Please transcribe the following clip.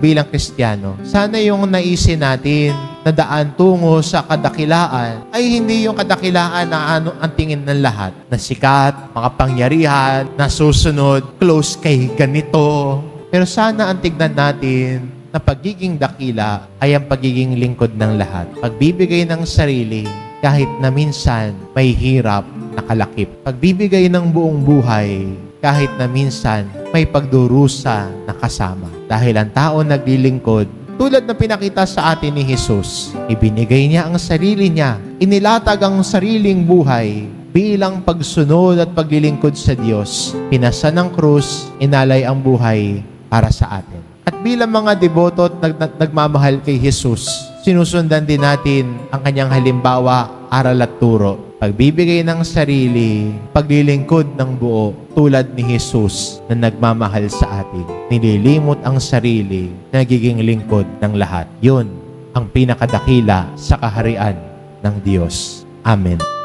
bilang Kristiyano, sana yung naisin natin na daan tungo sa kadakilaan ay hindi yung kadakilaan na ang tingin ng lahat. Na sikat, makapangyarihan, na susunod, close kay ganito. Pero sana ang tignan natin na pagiging dakila ay ang pagiging lingkod ng lahat. Pagbibigay ng sarili kahit na minsan may hirap na kalakip. Pagbibigay ng buong buhay kahit na minsan may pagdurusa na kasama. Dahil ang tao naglilingkod, tulad na pinakita sa atin ni Jesus, ibinigay niya ang sarili niya, inilatag ang sariling buhay bilang pagsunod at paglilingkod sa Diyos. Pinasa ng krus, inalay ang buhay para sa atin. At bilang mga deboto at nagmamahal kay Jesus, sinusundan din natin ang kanyang halimbawa, aral at turo. Pagbibigay ng sarili, paglilingkod ng buo, tulad ni Jesus na nagmamahal sa atin. Nililimot ang sarili, nagiging lingkod ng lahat. Yun ang pinakadakila sa kaharian ng Diyos. Amen.